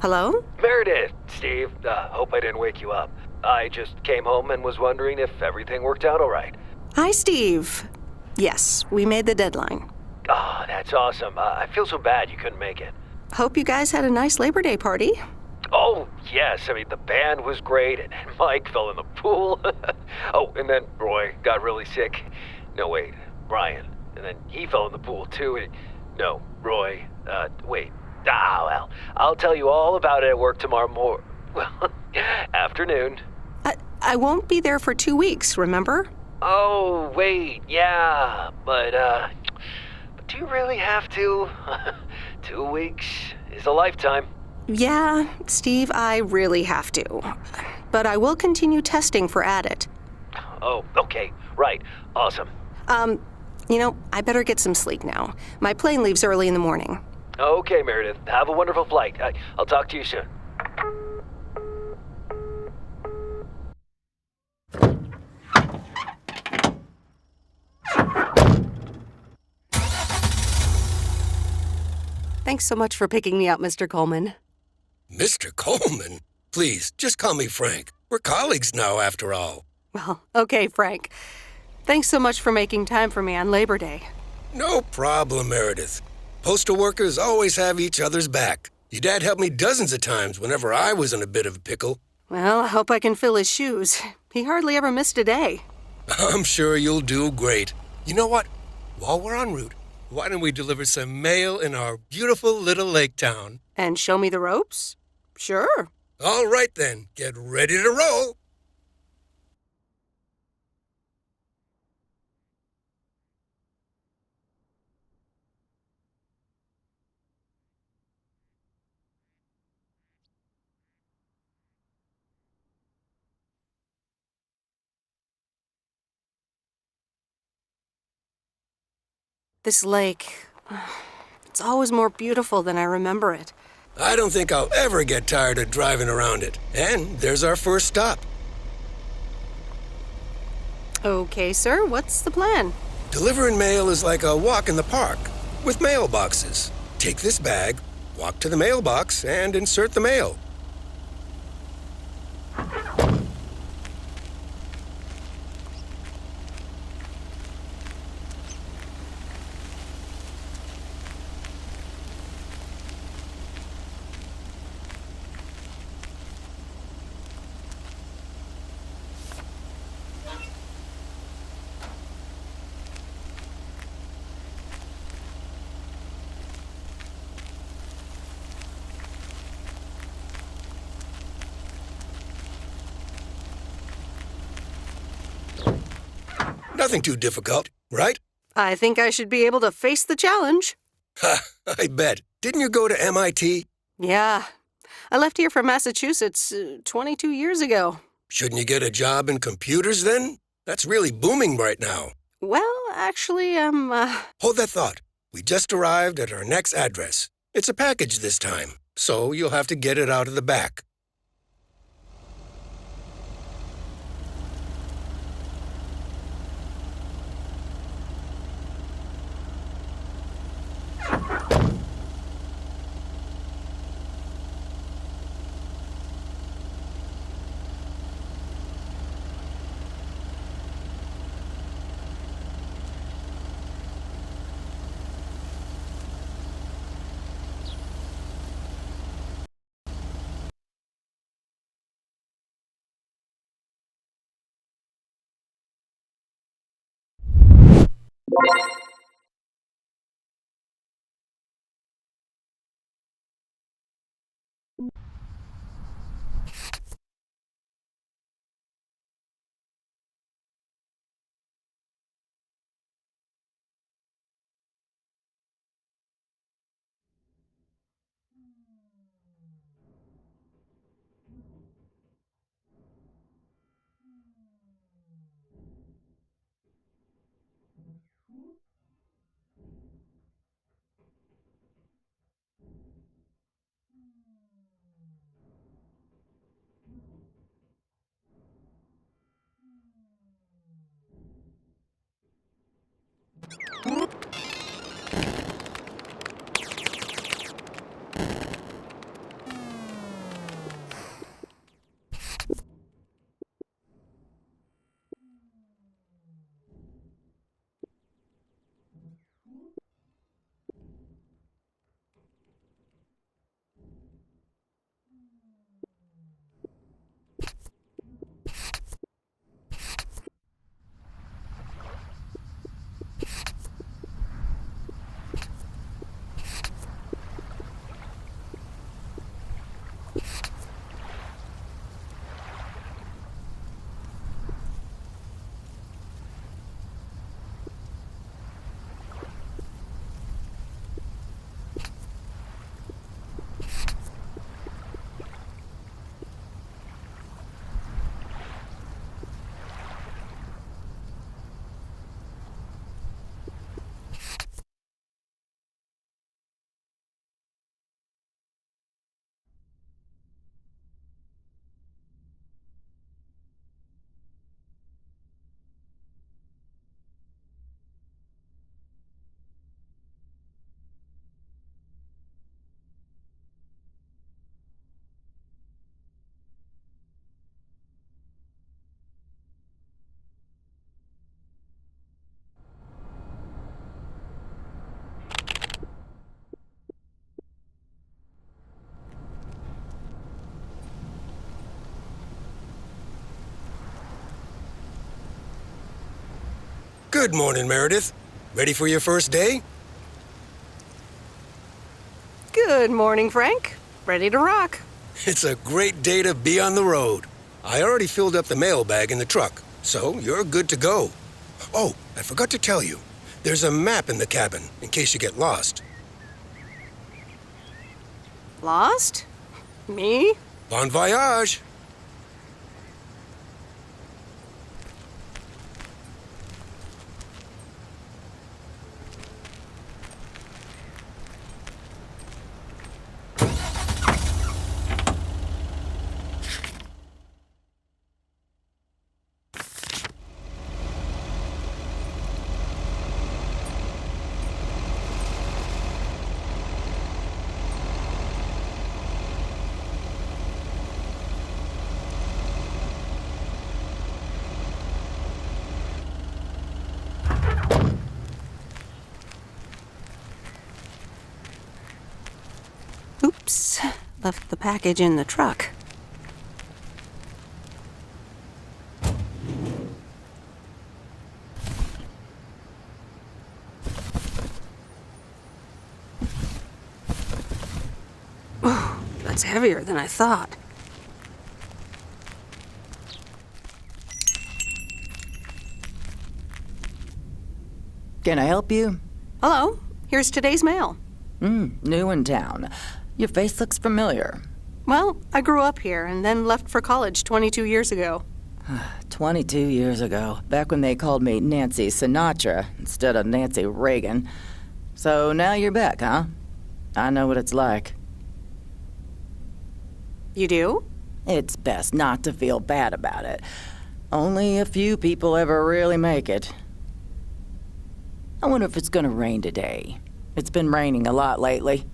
Hello? Meredith, Steve, hope I didn't wake you up. I just came home and was wondering if everything worked out all right. Hi, Steve. Yes, we made the deadline. Oh, that's awesome. I feel so bad you couldn't make it. Hope you guys had a nice Labor Day party. Oh, yes. I mean, the band was great, and Mike fell in the pool. Oh, and then Roy got really sick. No, wait, Brian. And then he fell in the pool, too. No, Roy. Wait. Well, I'll tell you all about it at work tomorrow well, afternoon. I won't be there for 2 weeks, remember? Oh, wait, yeah, but do you really have to? 2 weeks is a lifetime. Yeah, Steve, I really have to. But I will continue testing for Addit. Oh, okay, right, awesome. I better get some sleep now. My plane leaves early in the morning. Okay, Meredith, have a wonderful flight. I'll talk to you soon. Thanks so much for picking me up, Mr. Coleman. Mr. Coleman? Please, just call me Frank. We're colleagues now, after all. Well, okay, Frank. Thanks so much for making time for me on Labor Day. No problem, Meredith. Postal workers always have each other's back. Your dad helped me dozens of times whenever I was in a bit of a pickle. Well, I hope I can fill his shoes. He hardly ever missed a day. I'm sure you'll do great. You know what? While we're en route, why don't we deliver some mail in our beautiful little lake town? And show me the ropes? Sure. All right then, get ready to roll. This lake, it's always more beautiful than I remember it. I don't think I'll ever get tired of driving around it. And there's our first stop. Okay, sir, what's the plan? Delivering mail is like a walk in the park with mailboxes. Take this bag, walk to the mailbox, and insert the mail. Nothing too difficult, right? I think I should be able to face the challenge. Ha, I bet. Didn't you go to MIT? Yeah. I left here from Massachusetts 22 years ago. Shouldn't you get a job in computers then? That's really booming right now. Well, actually, Hold that thought. We just arrived at our next address. It's a package this time, so you'll have to get it out of the back. Good morning, Meredith. Ready for your first day? Good morning, Frank. Ready to rock. It's a great day to be on the road. I already filled up the mailbag in the truck, so you're good to go. Oh, I forgot to tell you. There's a map in the cabin, in case you get lost. Lost? Me? Bon voyage! Oops. Left the package in the truck. Oh, that's heavier than I thought. Can I help you? Hello. Here's today's mail. New in town. Your face looks familiar. Well, I grew up here and then left for college 22 years ago. 22 years ago, back when they called me Nancy Sinatra instead of Nancy Reagan. So now you're back, huh? I know what it's like. You do? It's best not to feel bad about it. Only a few people ever really make it. I wonder if it's gonna rain today. It's been raining a lot lately.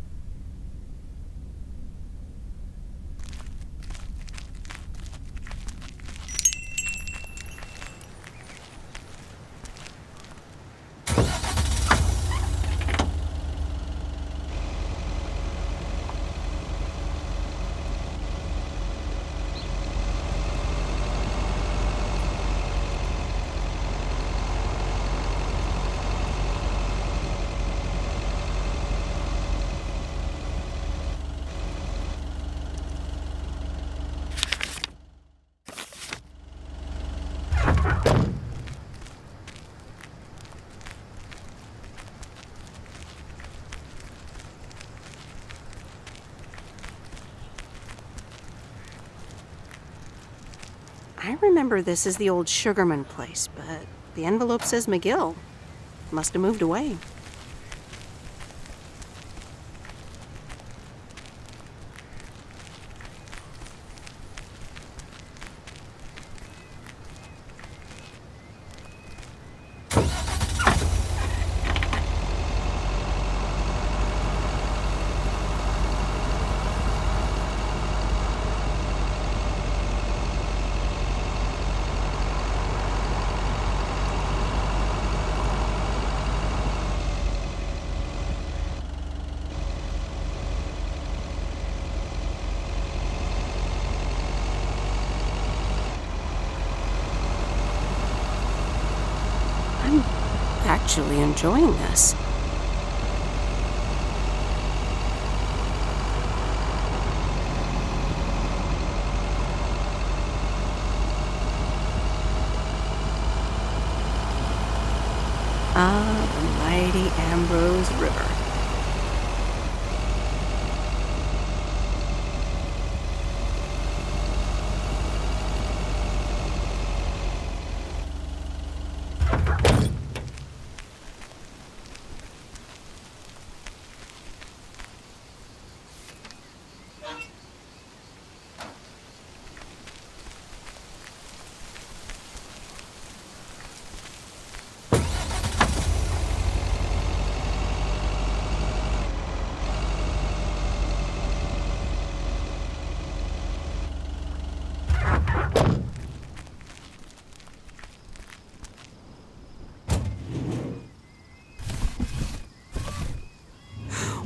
I remember this as the old Sugarman place, but the envelope says McGill. Must have moved away. I'm actually enjoying this. Ah, the mighty Ambrose River.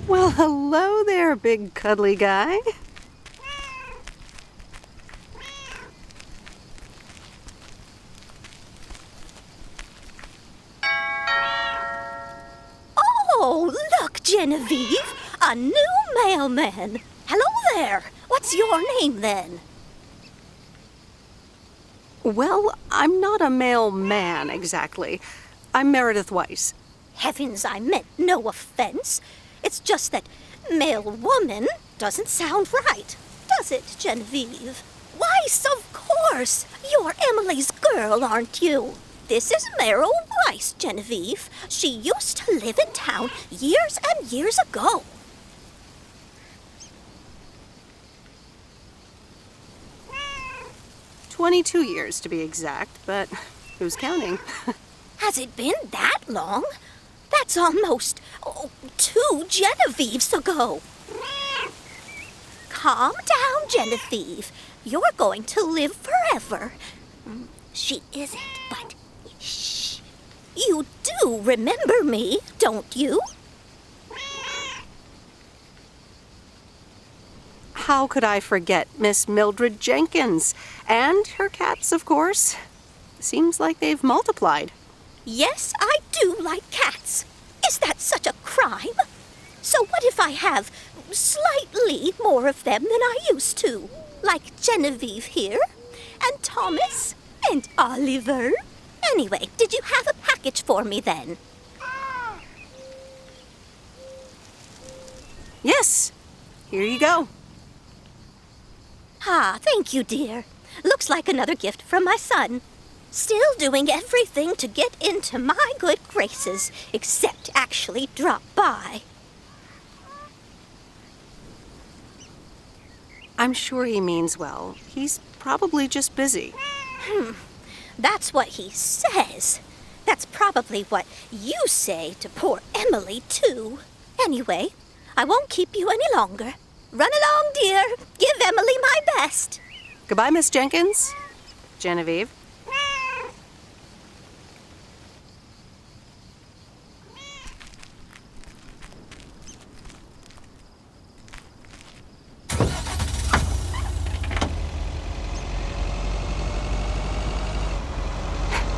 Well, hello there, big cuddly guy. Genevieve, a new mailman. Hello there. What's your name then? Well, I'm not a mailman exactly. I'm Meredith Weiss. Heavens, I meant no offense. It's just that mailwoman doesn't sound right, does it, Genevieve? Weiss, of course. You're Emily's girl, aren't you? This is Meryl Weiss, Genevieve. She used to live in town years and years ago. "22 years to be exact, but who's counting?" Has it been that long? That's almost 2 Genevieves ago. Calm down, Genevieve. You're going to live forever. She isn't, but shh. You do remember me, don't you? How could I forget Miss Mildred Jenkins? And her cats, of course. Seems like they've multiplied. Yes, I do like cats. Is that such a crime? So what if I have slightly more of them than I used to? Like Genevieve here, and Thomas, and Oliver. Anyway, did you have a package for me then? Yes, here you go. Ah, thank you, dear. Looks like another gift from my son. Still doing everything to get into my good graces, except actually drop by. I'm sure he means well. He's probably just busy. That's what he says. That's probably what you say to poor Emily, too. Anyway, I won't keep you any longer. Run along, dear. Give Emily my best. Goodbye, Miss Jenkins. Genevieve.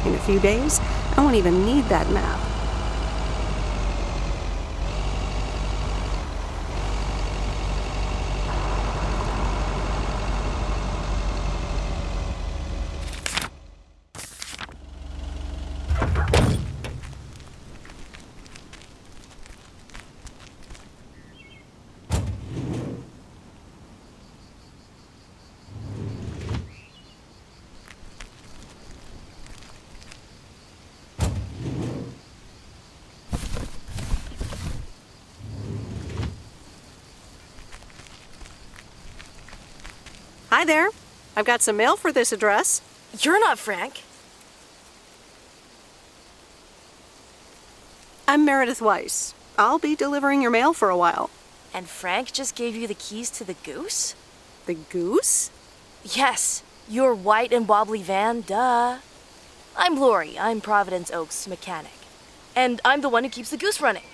In a few days, I won't even need that map. Hi there. I've got some mail for this address. You're not Frank. I'm Meredith Weiss. I'll be delivering your mail for a while. And Frank just gave you the keys to the goose? The goose? Yes, your white and wobbly van, duh. I'm Lori. I'm Providence Oaks' mechanic. And I'm the one who keeps the goose running.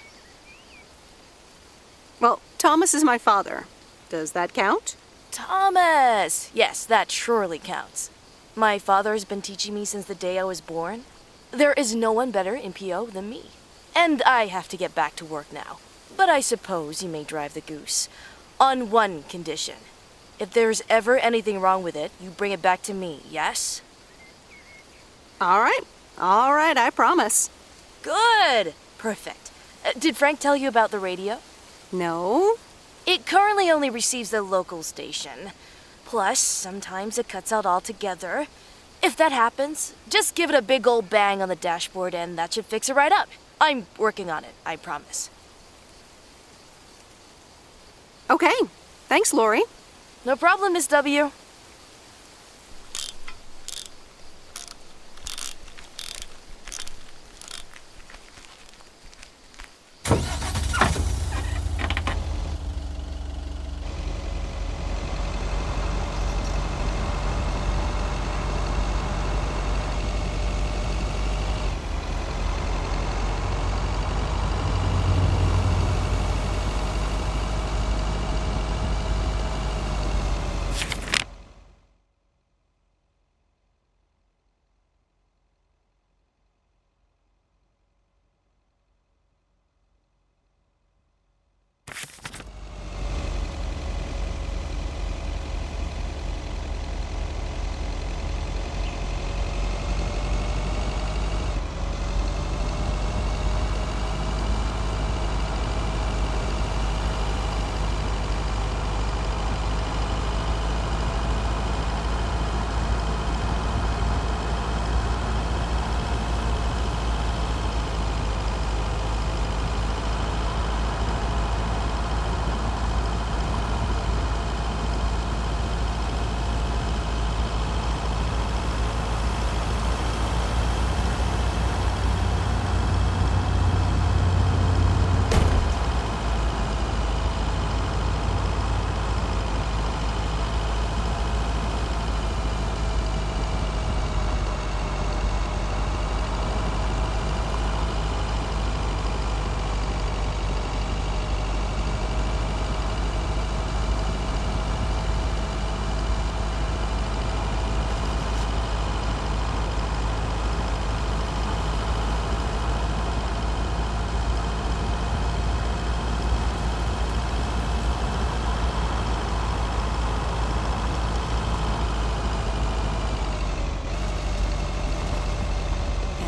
Well, Thomas is my father. Does that count? Thomas! Yes, that surely counts. My father has been teaching me since the day I was born. There is no one better in PO than me. And I have to get back to work now. But I suppose you may drive the goose. On one condition. If there's ever anything wrong with it, you bring it back to me, yes? All right, I promise. Good! Perfect. Did Frank tell you about the radio? No? It currently only receives the local station. Plus, sometimes it cuts out altogether. If that happens, just give it a big old bang on the dashboard and that should fix it right up. I'm working on it, I promise. Okay. Thanks, Lori. No problem, Miss W.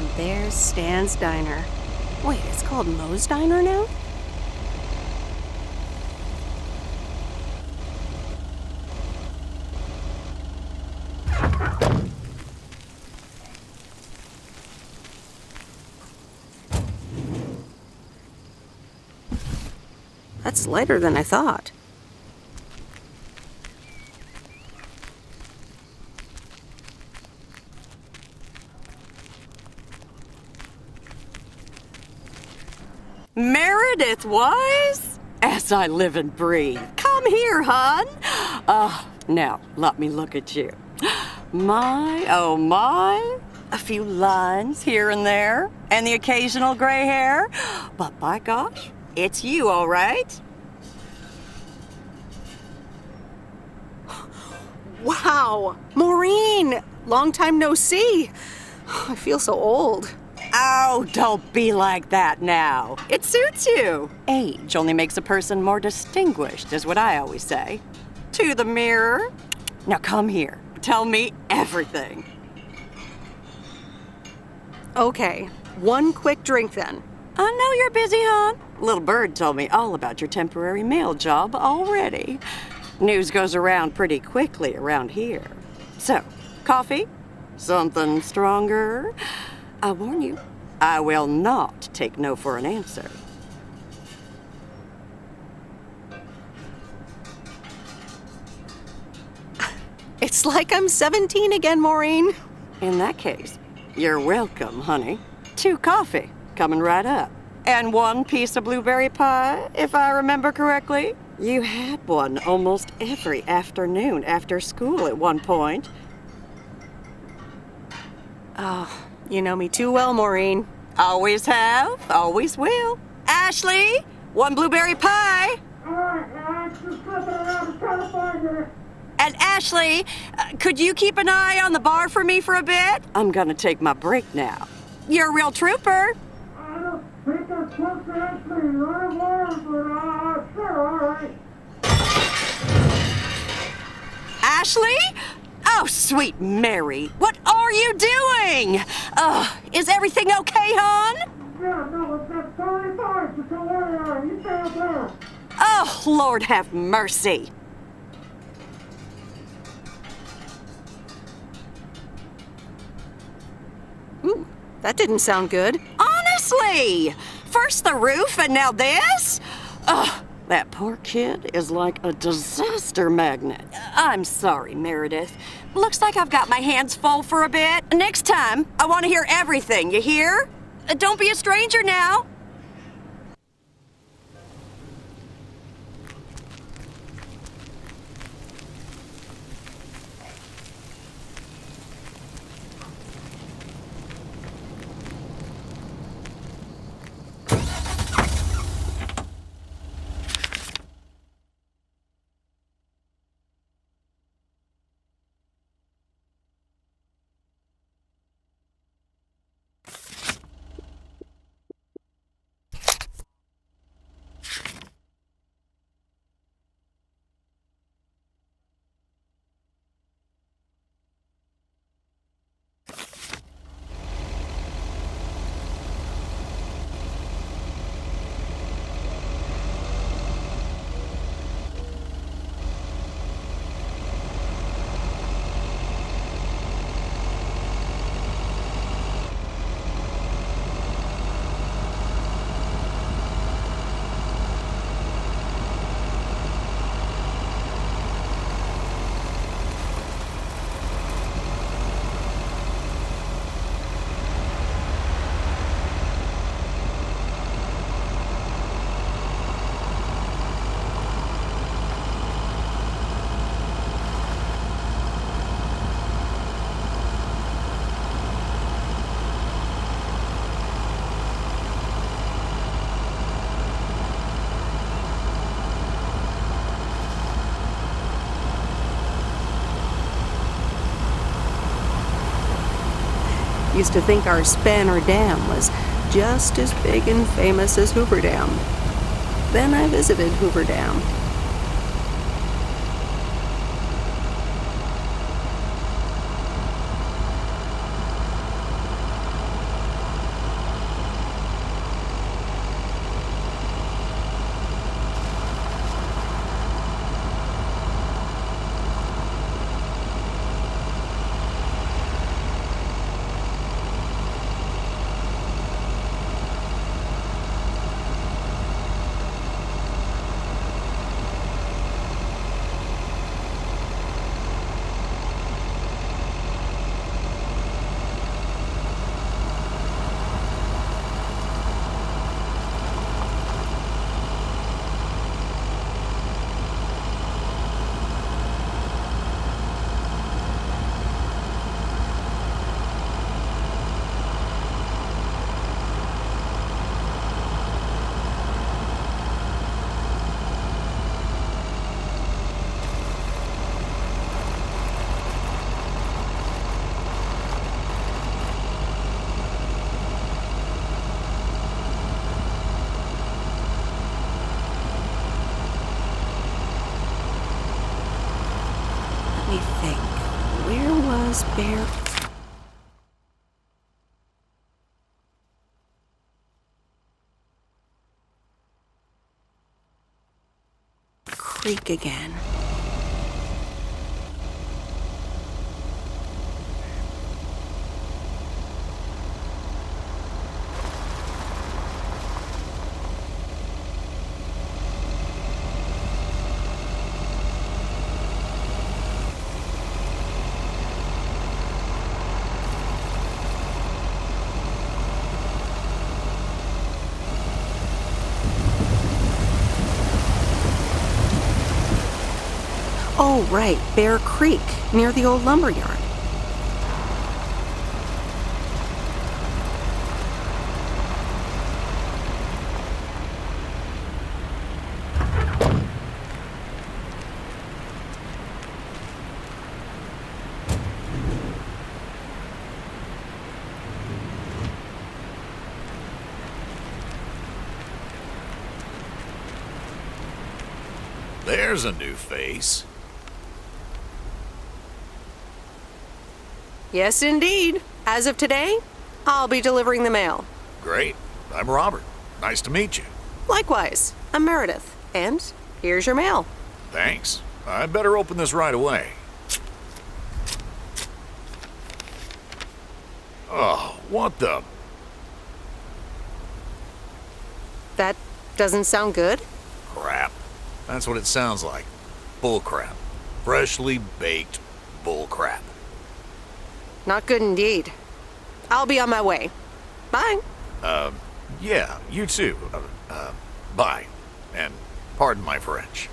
And there's Stan's Diner. Wait, it's called Moe's Diner now? That's lighter than I thought. Meredith Wise? As I live and breathe. Come here, hon. Now, let me look at you. My, oh my. A few lines here and there, and the occasional gray hair. But by gosh, it's you, all right? Wow! Maureen! Long time no see. I feel so old. Oh, don't be like that now. It suits you. Age only makes a person more distinguished, is what I always say. To the mirror. Now come here. Tell me everything. Okay, one quick drink then. I know you're busy, hon. Little Bird told me all about your temporary mail job already. News goes around pretty quickly around here. So, coffee? Something stronger? I warn you, I will not take no for an answer. It's like I'm 17 again, Maureen. In that case, you're welcome, honey. 2 coffee, coming right up. And 1 piece of blueberry pie, if I remember correctly. You had one almost every afternoon after school at one point. Oh, you know me too well, Maureen. Always have, always will. Ashley, 1 blueberry pie. And Ashley, could you keep an eye on the bar for me for a bit? I'm gonna take my break now. You're a real trooper. I don't think I spoke to Ashley right away, but sure, all right. Ashley? Oh, sweet Mary, what are you doing? Is everything okay, hon? Yeah, no, it's at 35, so don't worry, you stay up there. Oh, Lord have mercy. Ooh, that didn't sound good. Honestly, first the roof and now this? Ugh, that poor kid is like a disaster magnet. I'm sorry, Meredith. Looks like I've got my hands full for a bit. Next time, I want to hear everything, you hear? Don't be a stranger now. Used to think our Spanner Dam was just as big and famous as Hoover Dam. Then I visited Hoover Dam. is Bear Creek again? Oh, right, Bear Creek, near the old lumber yard. There's a new face. Yes, indeed. As of today, I'll be delivering the mail. Great. I'm Robert. Nice to meet you. Likewise, I'm Meredith. And here's your mail. Thanks. I'd better open this right away. Oh, what the... That doesn't sound good. crap. That's what it sounds like. Bullcrap. Freshly baked bullcrap. Not good indeed. I'll be on my way. Bye. Yeah, you too. Bye. And pardon my French.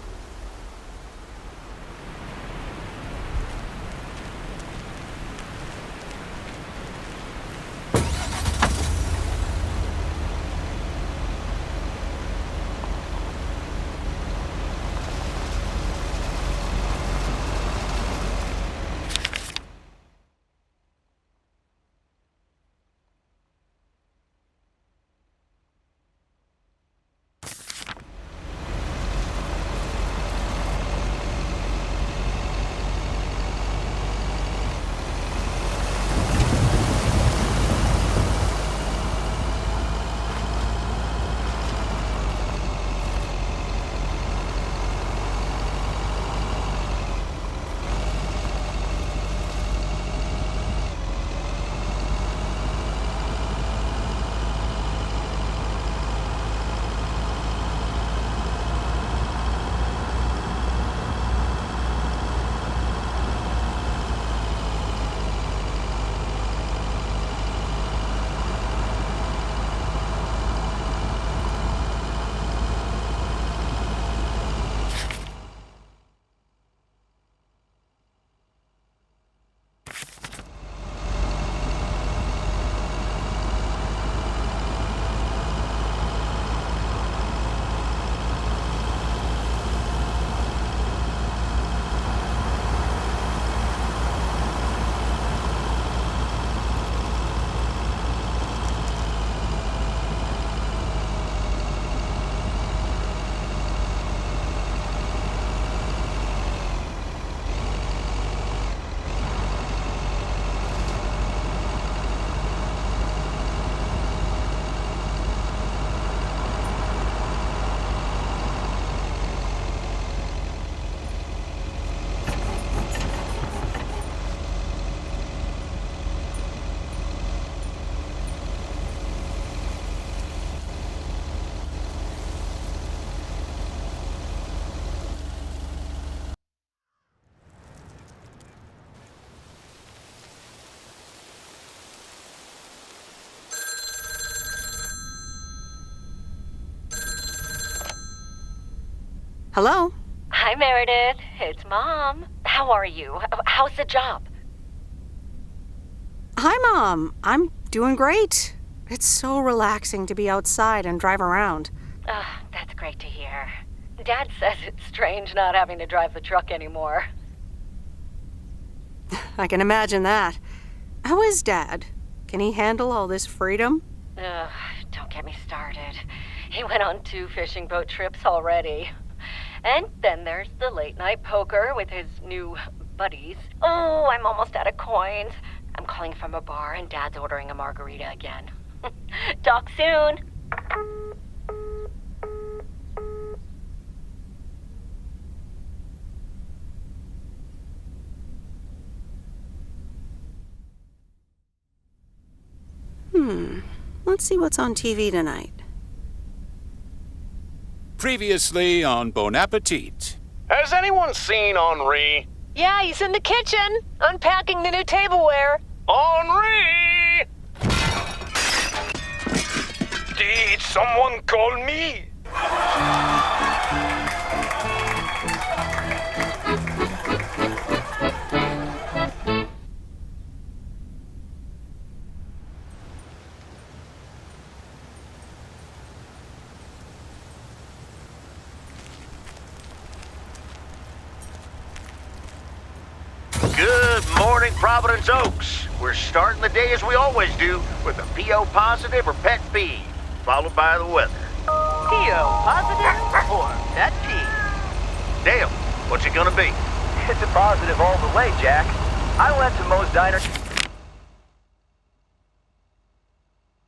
Hello? Hi, Meredith. It's Mom. How are you? How's the job? Hi, Mom. I'm doing great. It's so relaxing to be outside and drive around. That's great to hear. Dad says it's strange not having to drive the truck anymore. I can imagine that. How is Dad? Can he handle all this freedom? Don't get me started. He went on 2 fishing boat trips already. And then there's the late night poker with his new buddies. Oh, I'm almost out of coins. I'm calling from a bar and Dad's ordering a margarita again. Talk soon. Let's see what's on TV tonight. Previously on Bon Appetit. Has anyone seen Henri? Yeah, he's in the kitchen, unpacking the new tableware. Henri! Did someone call me? Good morning, Providence Oaks. We're starting the day as we always do with a PO positive or pet peeve, followed by the weather. PO positive or pet peeve? Dale, what's it gonna be? It's a positive all the way, Jack. I went to Moe's Diner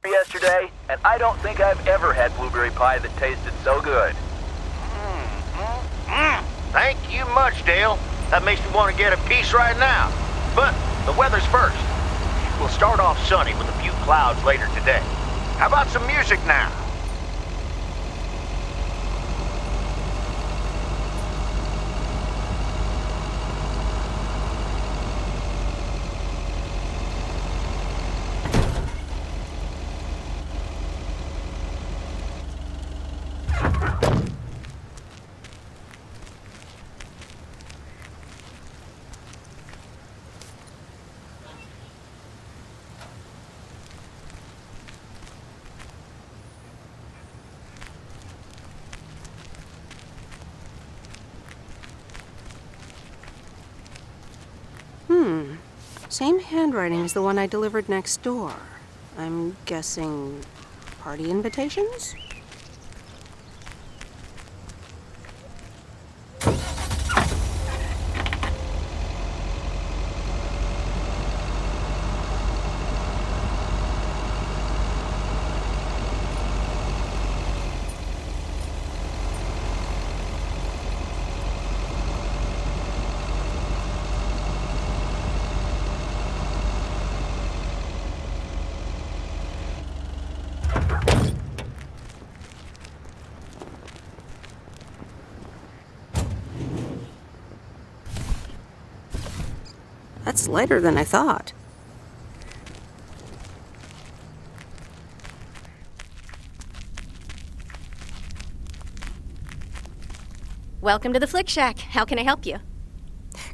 yesterday, and I don't think I've ever had blueberry pie that tasted so good. Thank you much, Dale. That makes me want to get a piece right now. But the weather's first. We'll start off sunny with a few clouds later today. How about some music now? Same handwriting as the one I delivered next door. I'm guessing party invitations? That's lighter than I thought. Welcome to the Flick Shack. How can I help you?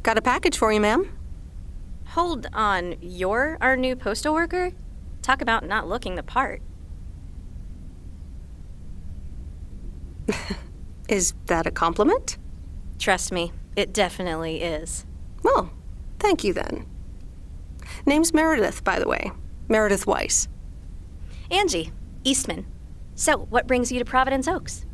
Got a package for you, ma'am. Hold on. You're our new postal worker? Talk about not looking the part. Is that a compliment? Trust me, it definitely is. Well, thank you then. Name's Meredith, by the way. Meredith Weiss. Angie, Eastman. So, what brings you to Providence Oaks?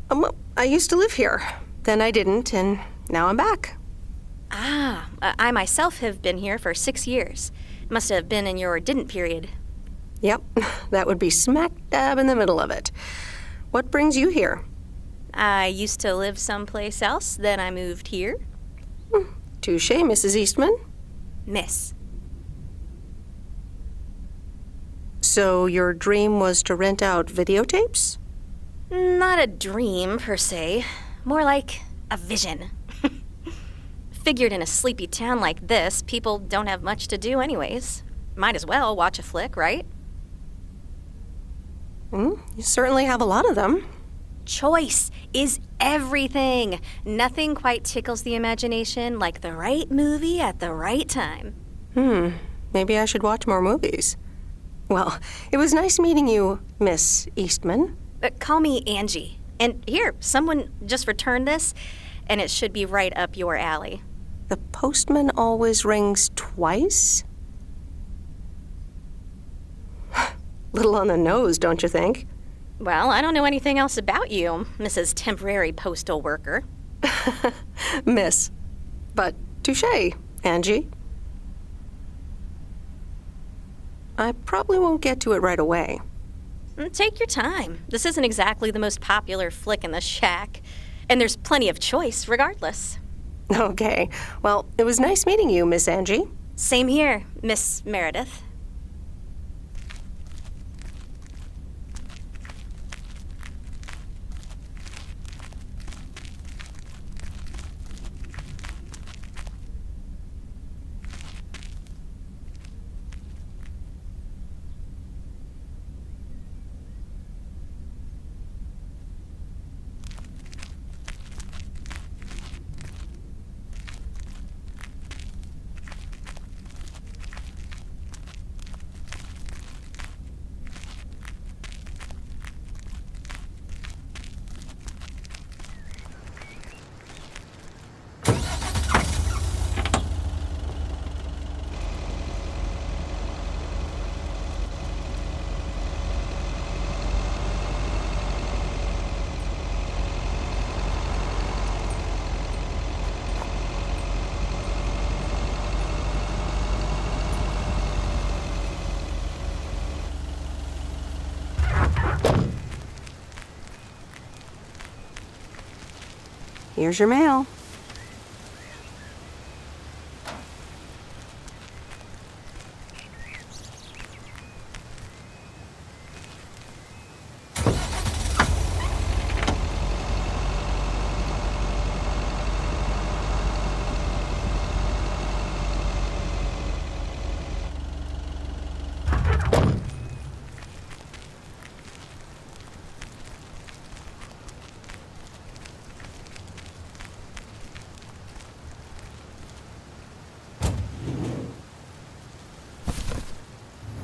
Well, I used to live here. Then I didn't, and now I'm back. Ah, I myself have been here for 6 years. Must have been in your didn't period. Yep, that would be smack dab in the middle of it. What brings you here? I used to live someplace else, then I moved here. Touché, Mrs. Eastman. Miss. So your dream was to rent out videotapes? Not a dream, per se. More like a vision. Figured in a sleepy town like this, people don't have much to do anyways. Might as well watch a flick, right? You certainly have a lot of them. Choice is everything. Nothing quite tickles the imagination like the right movie at the right time. Maybe I should watch more movies. Well, it was nice meeting you, Miss Eastman. Call me Angie. And here, someone just returned this, and it should be right up your alley. The postman always rings twice? Little on the nose, don't you think? Well, I don't know anything else about you, Mrs. Temporary Postal Worker. Miss. But touche, Angie. I probably won't get to it right away. Take your time. This isn't exactly the most popular flick in the shack, and there's plenty of choice regardless. Okay. Well, it was nice meeting you, Miss Angie. Same here, Miss Meredith. Here's your mail.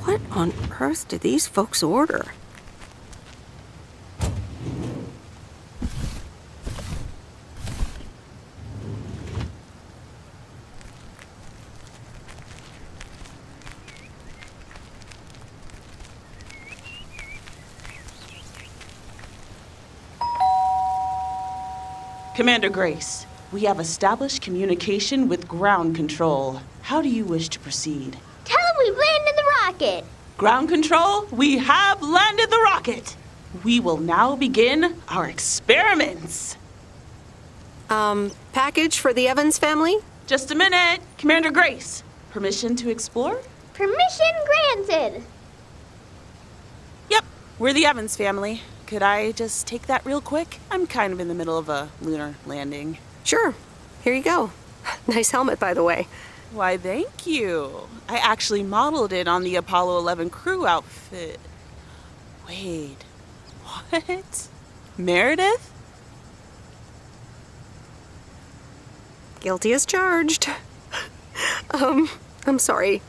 What on earth did these folks order? Commander Grace, we have established communication with ground control. How do you wish to proceed? Tell them we landed the rocket. Ground control, we have landed the rocket. We will now begin our experiments. Package for the Evans family? Just a minute. Commander Grace, permission to explore? Permission granted. Yep, we're the Evans family. Could I just take that real quick? I'm kind of in the middle of a lunar landing. Sure. Here you go. Nice helmet, by the way. Why, thank you. I actually modeled it on the Apollo 11 crew outfit. Wait, what? Meredith? Guilty as charged. I'm sorry.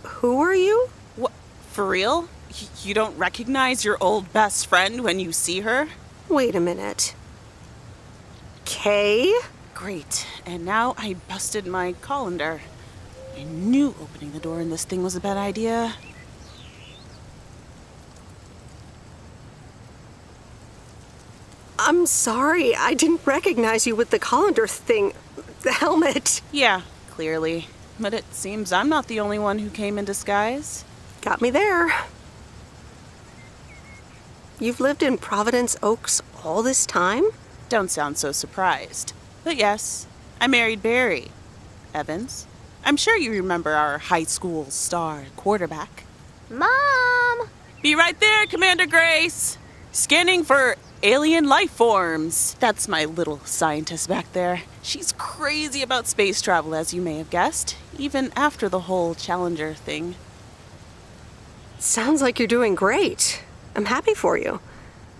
Who are you? What? For real? You don't recognize your old best friend when you see her? Wait a minute. Kay? Great. And now I busted my colander. I knew opening the door in this thing was a bad idea. I'm sorry. I didn't recognize you with the colander thing. The helmet. Yeah, clearly. But it seems I'm not the only one who came in disguise. Got me there. You've lived in Providence Oaks all this time? Don't sound so surprised. But yes, I married Barry Evans. I'm sure you remember our high school star quarterback. Mom! Be right there, Commander Grace! Scanning for alien life forms. That's my little scientist back there. She's crazy about space travel, as you may have guessed, even after the whole Challenger thing. Sounds like you're doing great. I'm happy for you.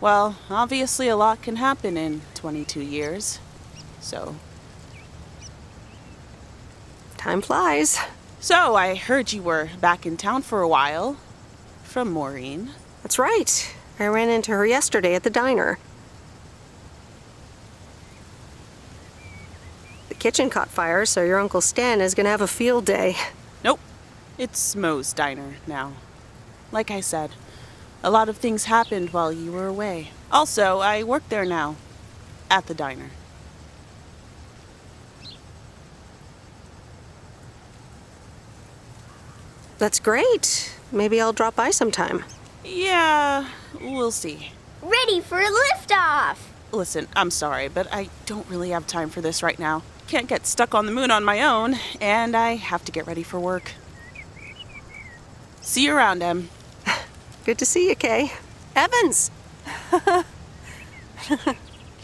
Well, obviously a lot can happen in 22 years. So... time flies. So, I heard you were back in town for a while. From Maureen. That's right. I ran into her yesterday at the diner. The kitchen caught fire, so your Uncle Stan is gonna have a field day. Nope. It's Moe's diner now. Like I said, A lot of things happened while you were away. Also, I work there now, at the diner. That's great. Maybe I'll drop by sometime. Yeah, we'll see. Ready for a liftoff! Listen, I'm sorry, but I don't really have time for this right now. Can't get stuck on the moon on my own, and I have to get ready for work. See you around, Em. Good to see you, Kay. Evans!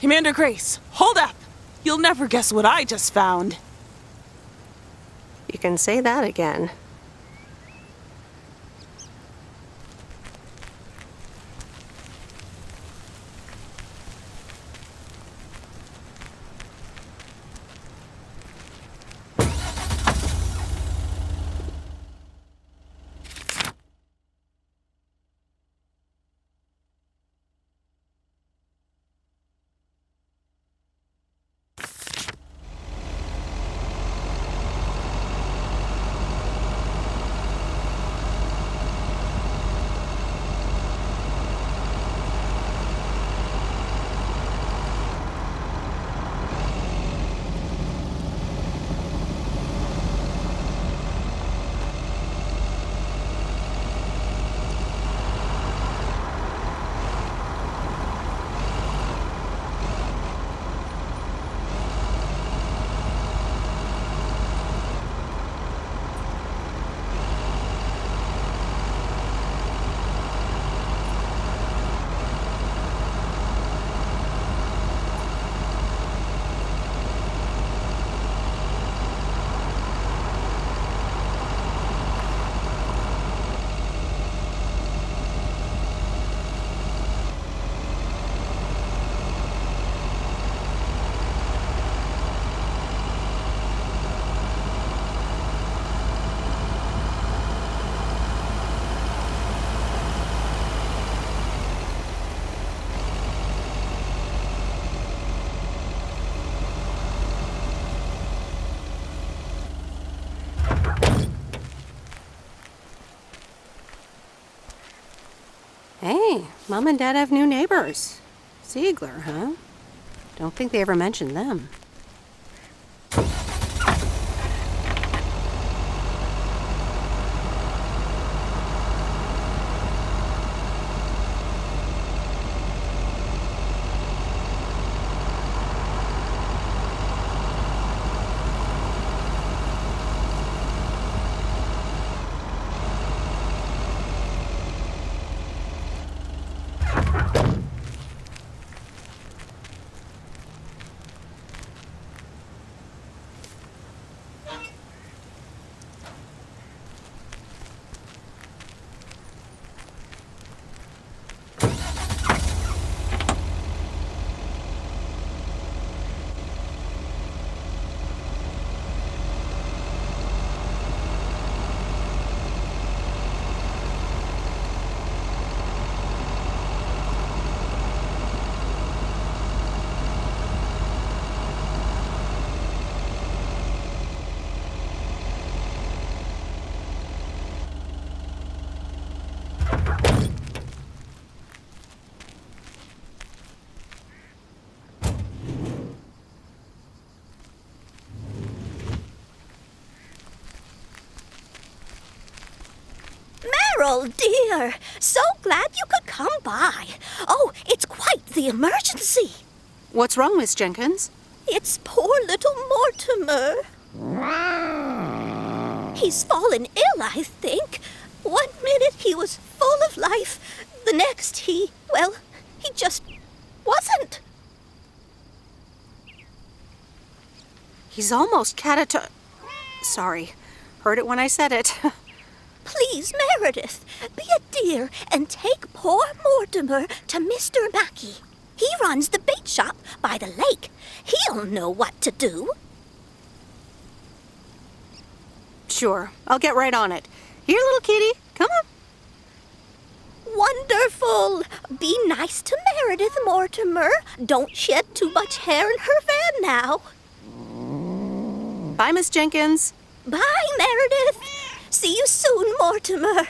Commander Grace, hold up! You'll never guess what I just found. You can say that again. Hey, Mom and Dad have new neighbors. Ziegler, huh? Don't think they ever mentioned them. Meryl, dear, so glad you could come by. Oh, it's quite the emergency. What's wrong, Miss Jenkins? It's poor little Mortimer. He's fallen ill, I think. 1 minute he was full of life. The next he just wasn't. He's almost Sorry. Heard it when I said it. Please, Meredith, be a dear and take poor Mortimer to Mr. Mackey. He runs the bait shop by the lake. He'll know what to do. Sure, I'll get right on it. Here, little kitty, come on. Wonderful. Be nice to Meredith, Mortimer. Don't shed too much hair in her van now. Bye, Miss Jenkins. Bye, Meredith. See you soon, Mortimer.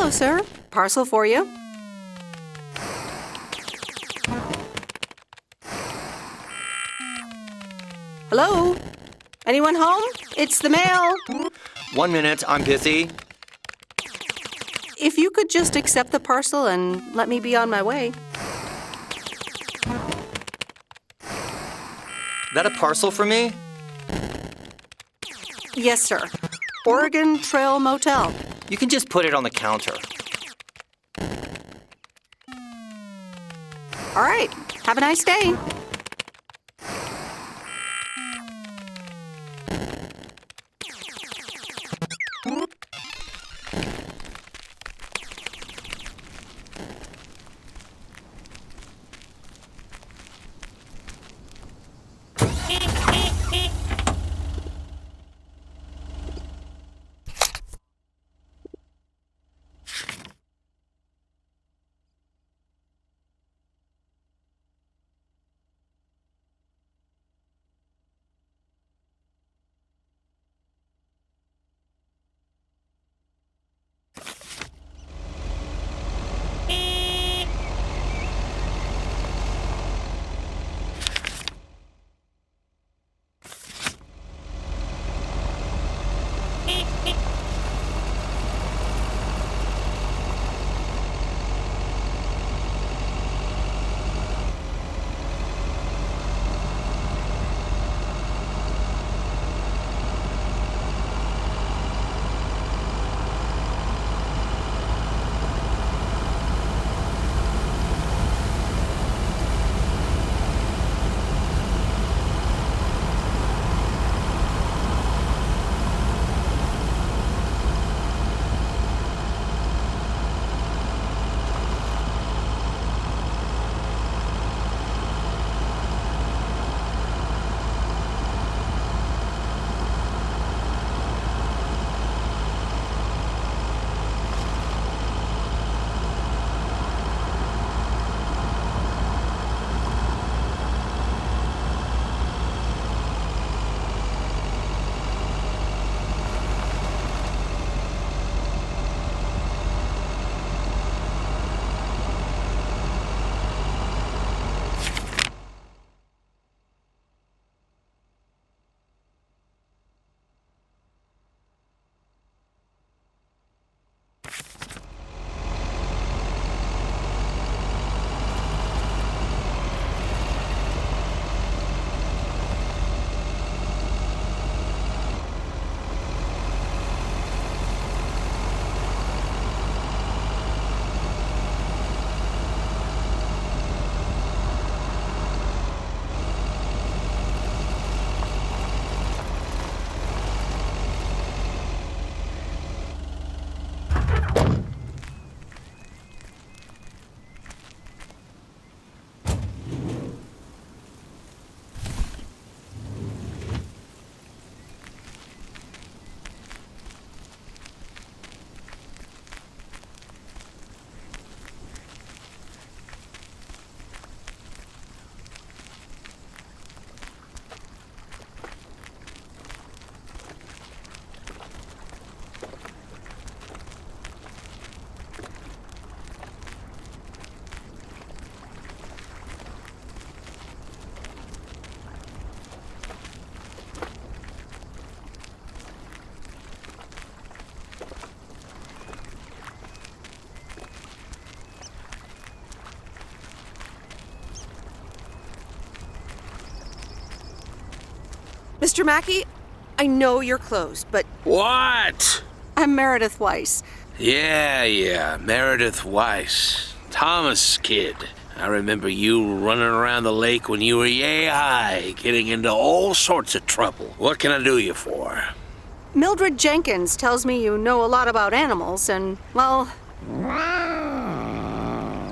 Hello, sir. Parcel for you. Hello? Anyone home? It's the mail. 1 minute, I'm busy. If you could just accept the parcel and let me be on my way. That a parcel for me? Yes, sir. Oregon Trail Motel. You can just put it on the counter. All right. Have a nice day. Mr. Mackey, I know you're closed, but What? I'm Meredith Weiss. Yeah, Meredith Weiss. Thomas' kid. I remember you running around the lake when you were yay high, getting into all sorts of trouble. What can I do you for? Mildred Jenkins tells me you know a lot about animals, and, well...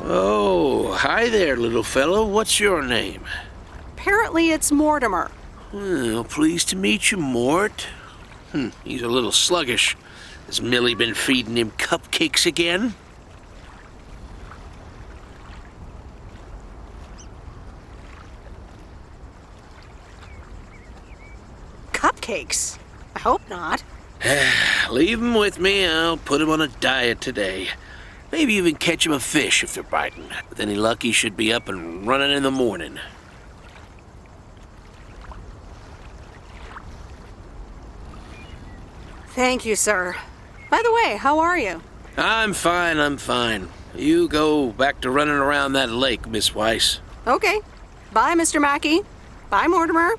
Oh, hi there, little fellow. What's your name? Apparently it's Mortimer. Well, pleased to meet you, Mort. He's a little sluggish. Has Millie been feeding him cupcakes again? Cupcakes? I hope not. Leave him with me. I'll put him on a diet today. Maybe even catch him a fish if they're biting. With any luck, he should be up and running in the morning. Thank you, sir. By the way, how are you? I'm fine. You go back to running around that lake, Miss Weiss. Okay. Bye, Mr. Mackey. Bye, Mortimer.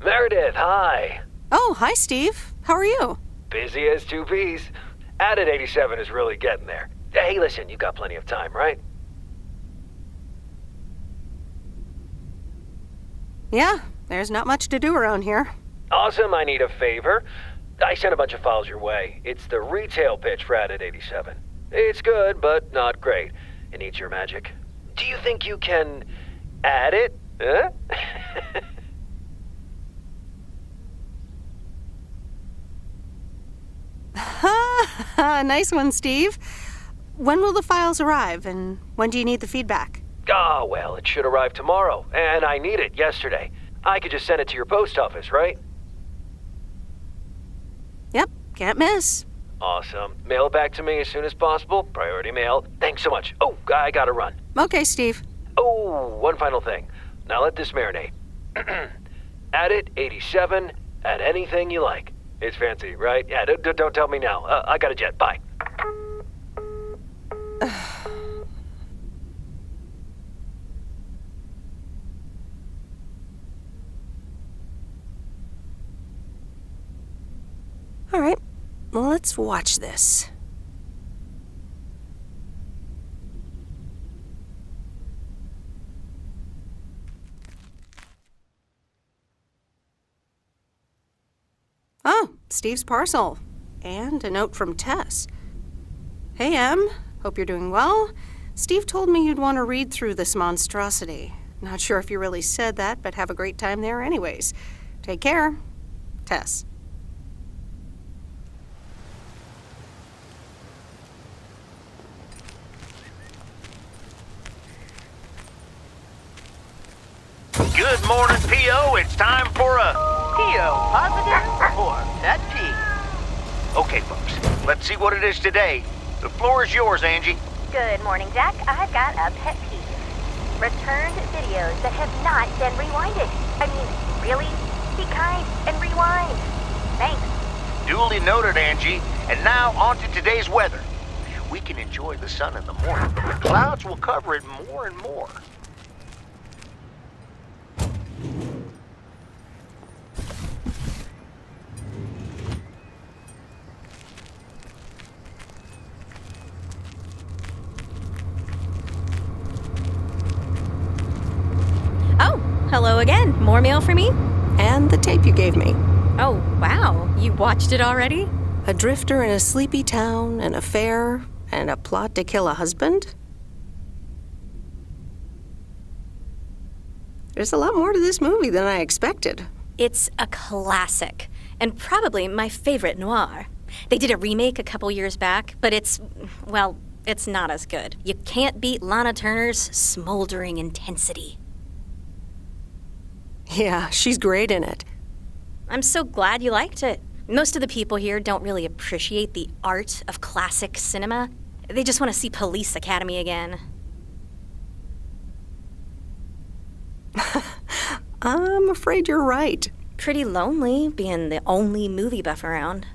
Meredith, hi. Oh, hi, Steve. How are you? Busy as two peas. Added 87 is really getting there. Hey, listen, you got plenty of time, right? Yeah, there's not much to do around here. Awesome, I need a favor. I sent a bunch of files your way. It's the retail pitch for Added 87. It's good, but not great. It needs your magic. Do you think you can add it? Huh? Nice one, Steve. When will the files arrive, and when do you need the feedback? Oh, well, it should arrive tomorrow, and I need it yesterday. I could just send it to your post office, right? Yep, can't miss. Awesome. Mail it back to me as soon as possible. Priority mail. Thanks so much. Oh, I gotta run. Okay, Steve. Oh, one final thing. Now let this marinate. Add it, 87, add anything you like. It's fancy, right? Yeah, don't tell me now. I got a jet. Bye. All right, well, let's watch this. Oh, Steve's parcel. And a note from Tess. Hey, Em. Hope you're doing well. Steve told me you'd want to read through this monstrosity. Not sure if you really said that, but have a great time there anyways. Take care. Tess. Good morning, P.O. It's time for a... P.O. Positive or pet peeve? Okay, folks, let's see what it is today. The floor is yours, Angie. Good morning, Jack. I've got a pet peeve. Returned videos that have not been rewinded. I mean, really? Be kind and rewind. Thanks. Duly noted, Angie. And now on to today's weather. we can enjoy the sun in the morning, but the clouds will cover it more and more. Oh, hello again. More mail for me? And the tape you gave me. Oh, wow. You watched it already? A drifter in a sleepy town, an affair, and a plot to kill a husband? There's a lot more to this movie than I expected. It's a classic, and probably my favorite noir. They did a remake a couple years back, but it's not as good. You can't beat Lana Turner's smoldering intensity. Yeah, she's great in it. I'm so glad you liked it. Most of the people here don't really appreciate the art of classic cinema. They just want to see Police Academy again. I'm afraid you're right. Pretty lonely being the only movie buff around.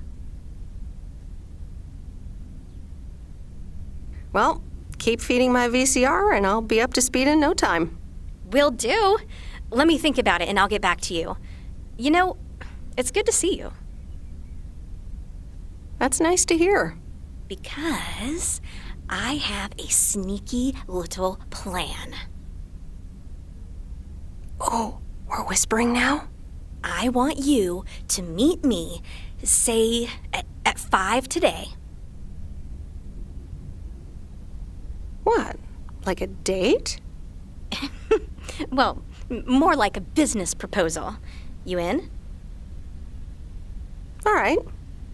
Well, keep feeding my VCR and I'll be up to speed in no time. Will do. Let me think about it and I'll get back to you. You know, it's good to see you. That's nice to hear. Because I have a sneaky little plan. Oh, we're whispering now? I want you to meet me, say, at 5 today. What? Like a date? Well, more like a business proposal. You in? All right,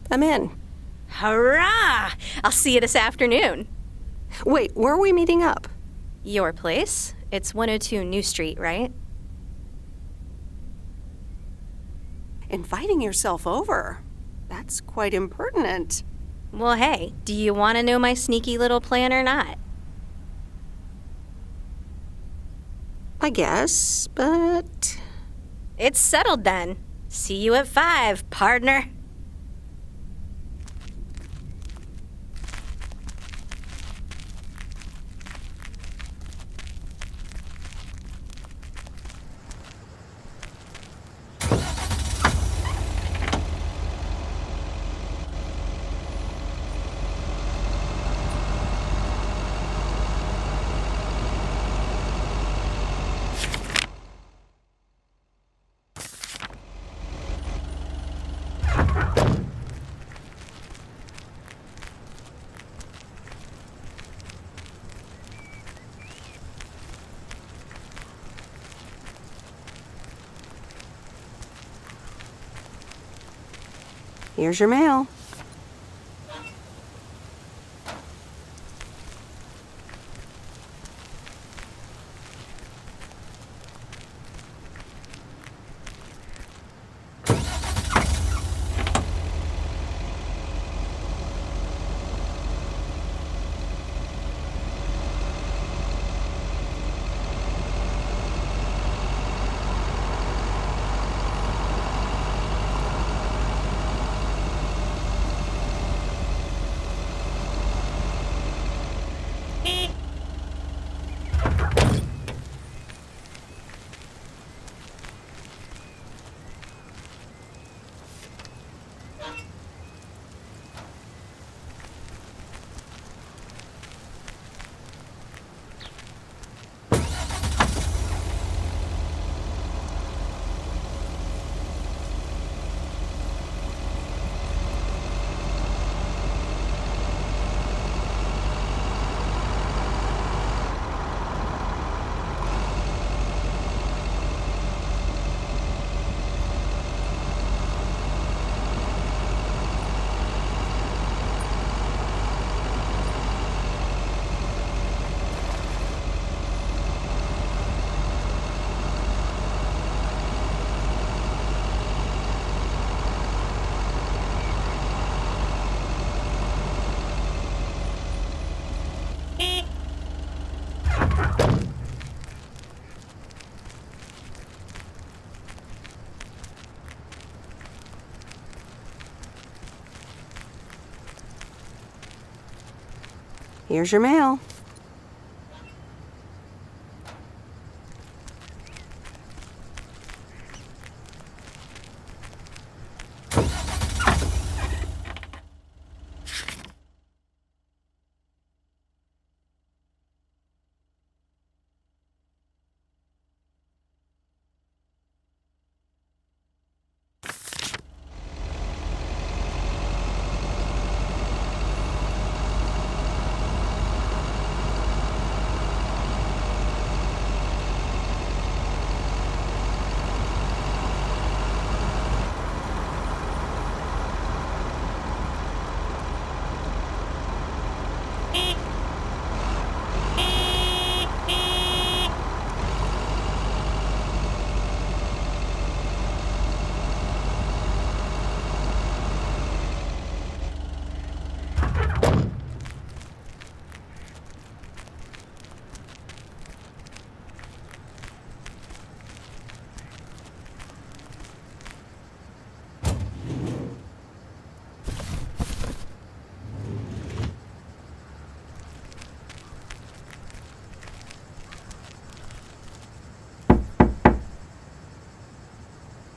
I'm in. Hurrah! I'll see you this afternoon. Wait, where are we meeting up? Your place? It's 102 New Street, right? Inviting yourself over. That's quite impertinent. Well, hey, do you want to know my sneaky little plan or not? I guess, but... It's settled then. See you at 5, partner. Here's your mail. Here's your mail.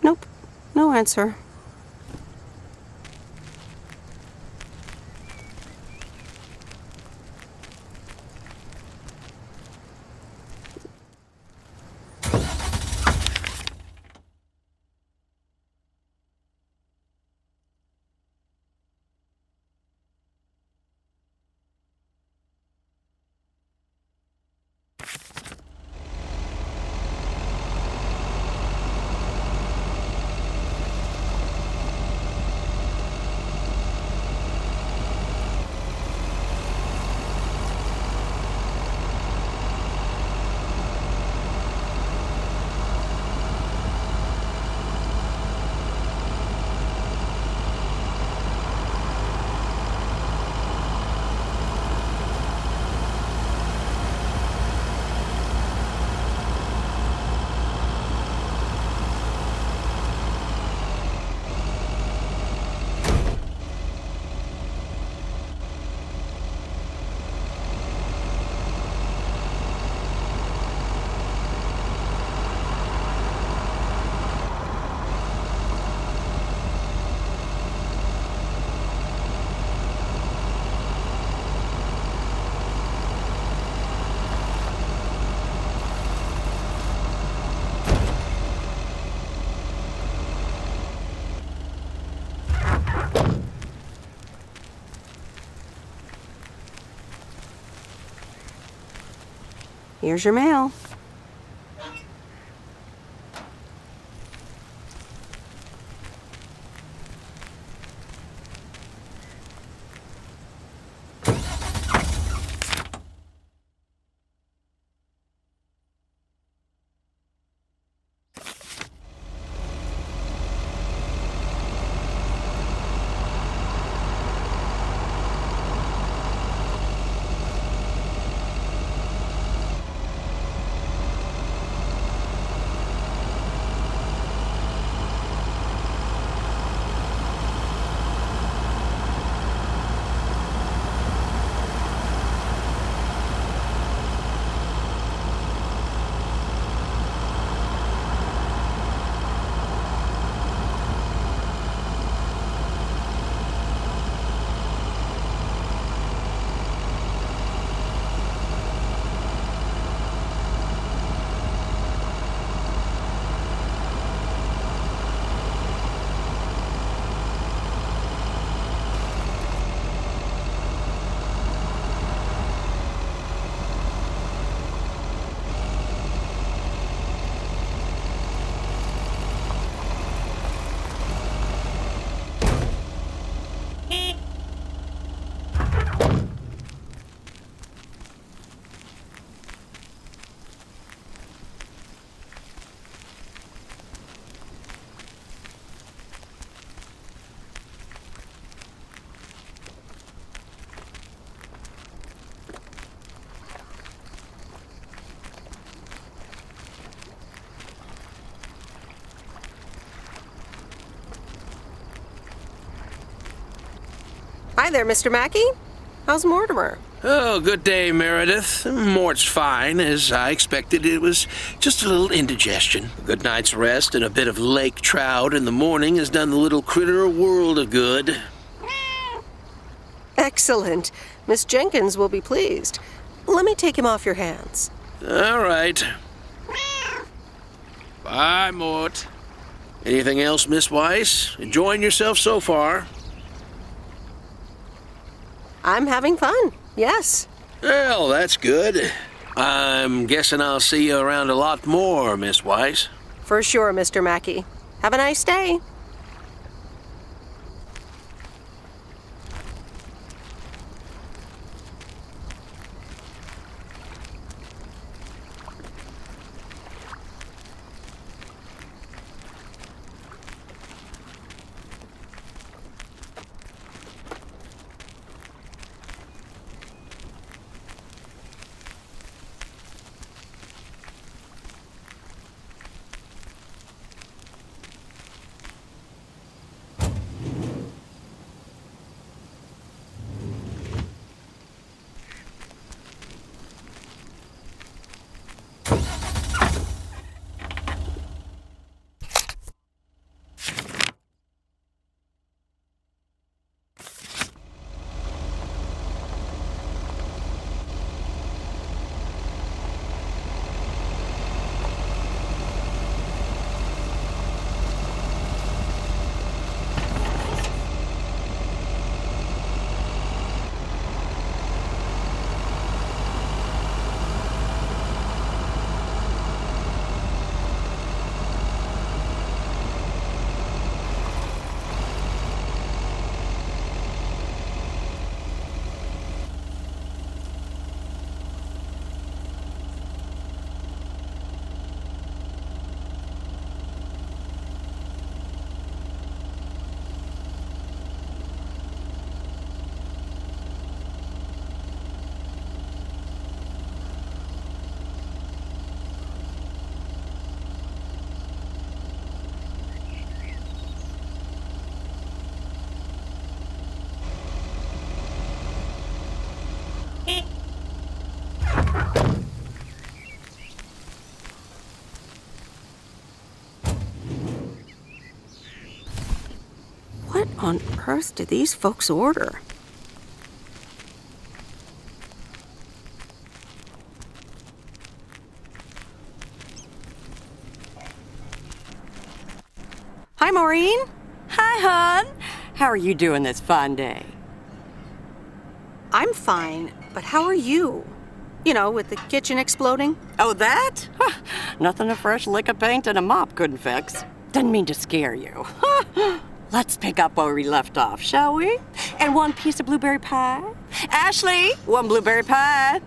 Nope, no answer. Here's your mail. Hi there, Mr. Mackey. How's Mortimer? Oh, good day, Meredith. Mort's fine, as I expected. It was just a little indigestion. A good night's rest and a bit of lake trout in the morning has done the little critter a world of good. Excellent. Miss Jenkins will be pleased. Let me take him off your hands. All right. Bye, Mort. Anything else, Miss Weiss? Enjoying yourself so far? I'm having fun, yes. Well, that's good. I'm guessing I'll see you around a lot more, Miss Weiss. For sure, Mr. Mackey. Have a nice day. What on earth did these folks order? Hi, Maureen. Hi, hon. How are you doing this fine day? I'm fine, but how are you? You know, with the kitchen exploding? Oh, that? Huh, nothing a fresh lick of paint and a mop couldn't fix. Didn't mean to scare you. Let's pick up where we left off, shall we? And one piece of blueberry pie? Ashley, one blueberry pie.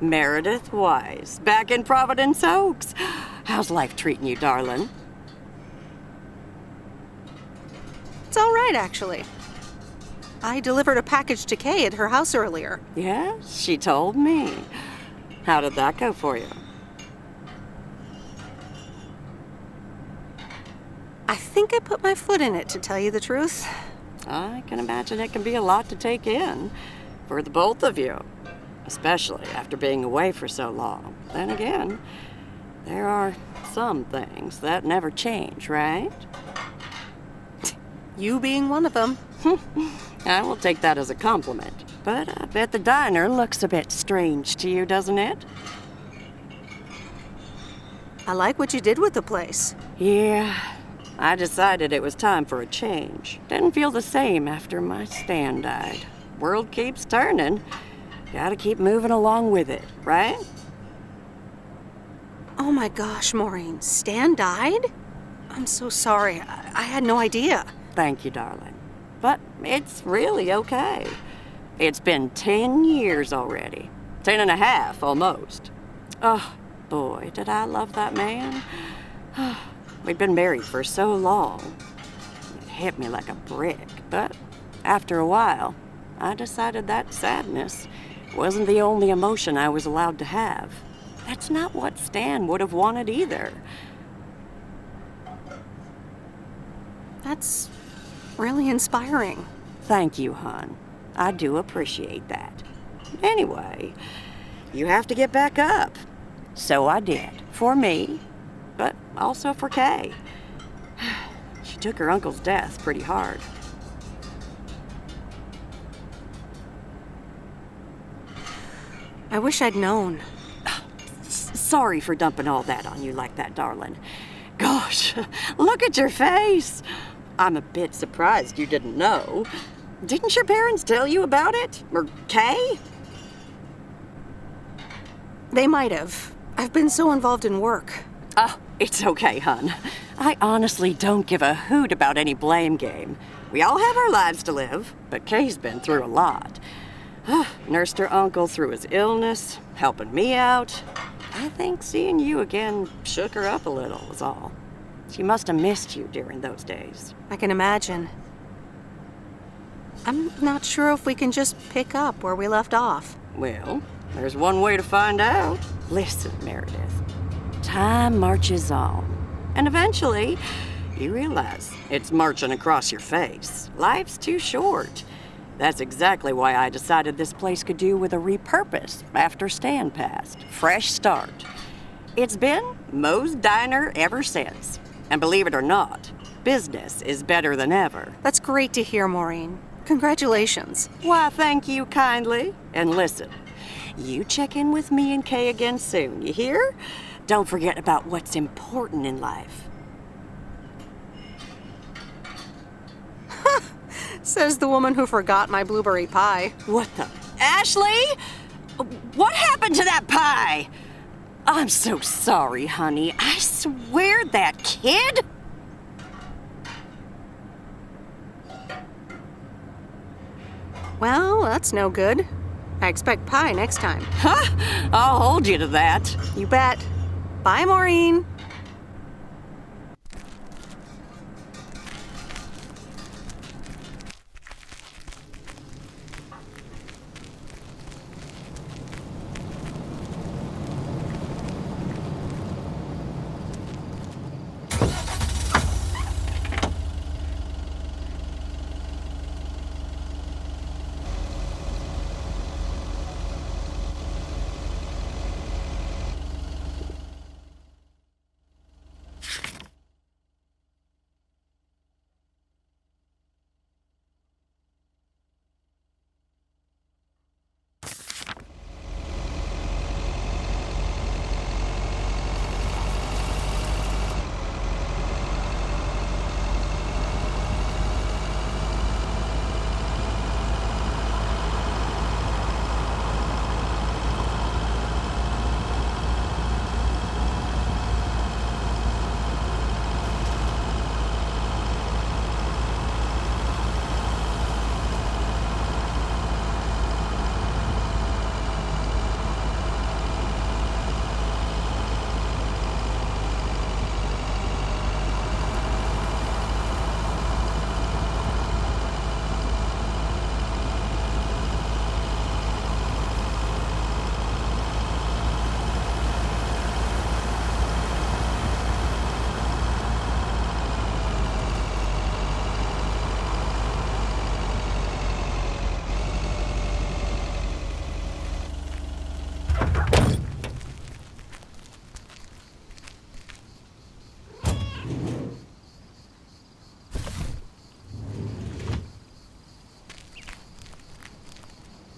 Meredith Weiss, back in Providence Oaks. How's life treating you, darling? It's all right, actually. I delivered a package to Kay at her house earlier. Yeah, she told me. How did that go for you? I think I put my foot in it, to tell you the truth. I can imagine it can be a lot to take in for the both of you, especially after being away for so long. Then again, there are some things that never change, right? You being one of them. I will take that as a compliment. But I bet the diner looks a bit strange to you, doesn't it? I like what you did with the place. Yeah, I decided it was time for a change. Didn't feel the same after my Stan died. World keeps turning. Gotta keep moving along with it, right? Oh my gosh, Maureen, Stan died? I'm so sorry. I had no idea. Thank you, darling. But it's really okay. It's been 10 years already. 10 and a half, almost. Oh, boy, did I love that man. We'd been married for so long. It hit me like a brick. But after a while, I decided that sadness wasn't the only emotion I was allowed to have. That's not what Stan would have wanted either. That's really inspiring. Thank you, hon. I do appreciate that. Anyway, you have to get back up. So I did. For me, but also for Kay. She took her uncle's death pretty hard. I wish I'd known. Sorry for dumping all that on you like that, darling. Gosh, look at your face. I'm a bit surprised you didn't know. Didn't your parents tell you about it? Or Kay? They might have. I've been so involved in work. Oh, it's okay, hon. I honestly don't give a hoot about any blame game. We all have our lives to live, but Kay's been through a lot. Nursed her uncle through his illness, helping me out. I think seeing you again shook her up a little, was all. She must have missed you during those days. I can imagine. I'm not sure if we can just pick up where we left off. Well, there's one way to find out. Listen, Meredith. Time marches on. And eventually, you realize it's marching across your face. Life's too short. That's exactly why I decided this place could do with a repurpose after Stan passed. Fresh start. It's been Moe's Diner ever since. And believe it or not, business is better than ever. That's great to hear, Maureen. Congratulations. Why, thank you kindly. And listen, you check in with me and Kay again soon, you hear? Don't forget about what's important in life. Says the woman who forgot my blueberry pie. What the? Ashley? What happened to that pie? I'm so sorry, honey. I swear that kid... Well, that's no good. I expect pie next time. Huh? I'll hold you to that. You bet. Bye, Maureen.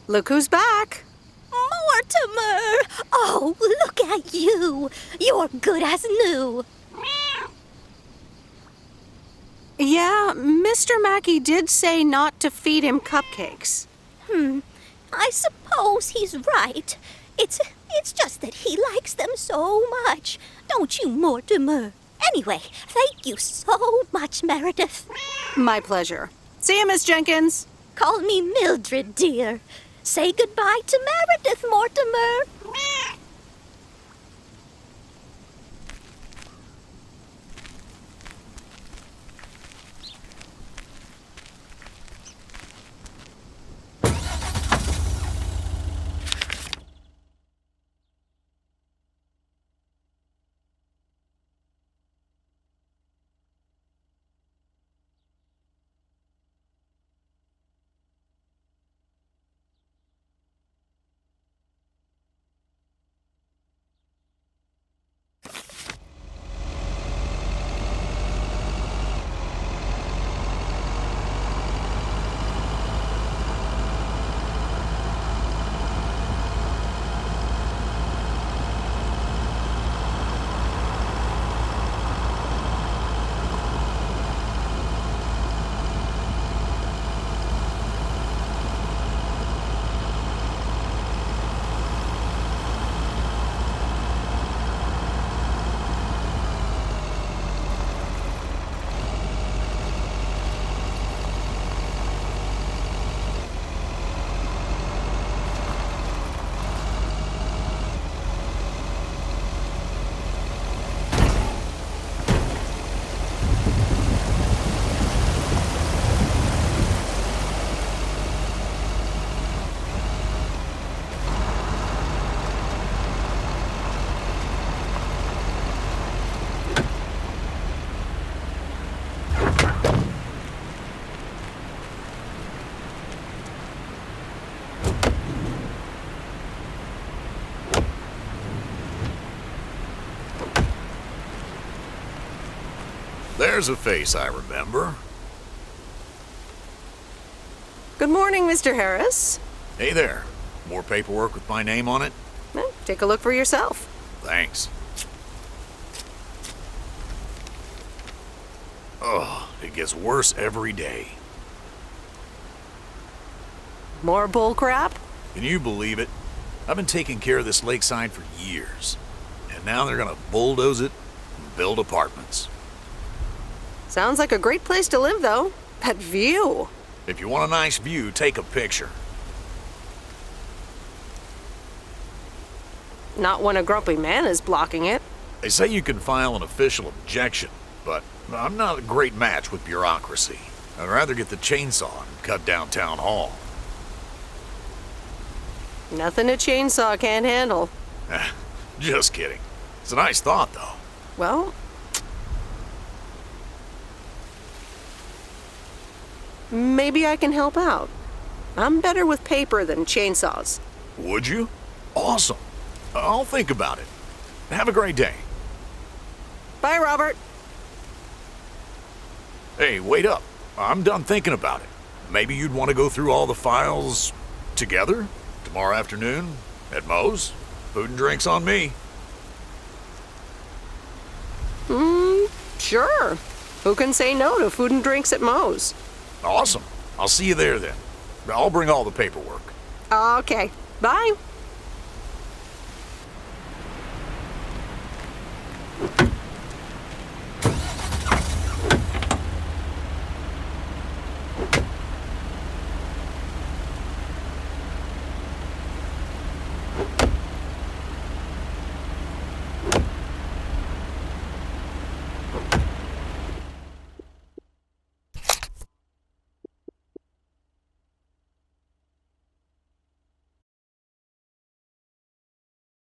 Look who's back. Mortimer! Oh, look at you. You're good as new. Yeah, Mr. Mackey did say not to feed him cupcakes. I suppose he's right. It's just that he likes them so much. Don't you, Mortimer? Anyway, thank you so much, Meredith. My pleasure. See you, Miss Jenkins. Call me Mildred, dear. Say goodbye to Meredith, Mortimer. There's a face I remember. Good morning, Mr. Harris. Hey there. More paperwork with my name on it? Take a look for yourself. Thanks. Oh, it gets worse every day. More bull crap? Can you believe it? I've been taking care of this lakeside for years. And now they're gonna bulldoze it and build apartments. Sounds like a great place to live, though. That view. If you want a nice view, take a picture. Not when a grumpy man is blocking it. They say you can file an official objection, but I'm not a great match with bureaucracy. I'd rather get the chainsaw and cut down town hall. Nothing a chainsaw can't handle. Just kidding. It's a nice thought, though. Well, maybe I can help out. I'm better with paper than chainsaws. Would you? Awesome. I'll think about it. Have a great day. Bye, Robert. Hey, wait up. I'm done thinking about it. Maybe you'd want to go through all the files together tomorrow afternoon at Moe's. Food and drinks on me. Sure. Who can say no to food and drinks at Moe's? Awesome. I'll see you there then. I'll bring all the paperwork. Okay. Bye.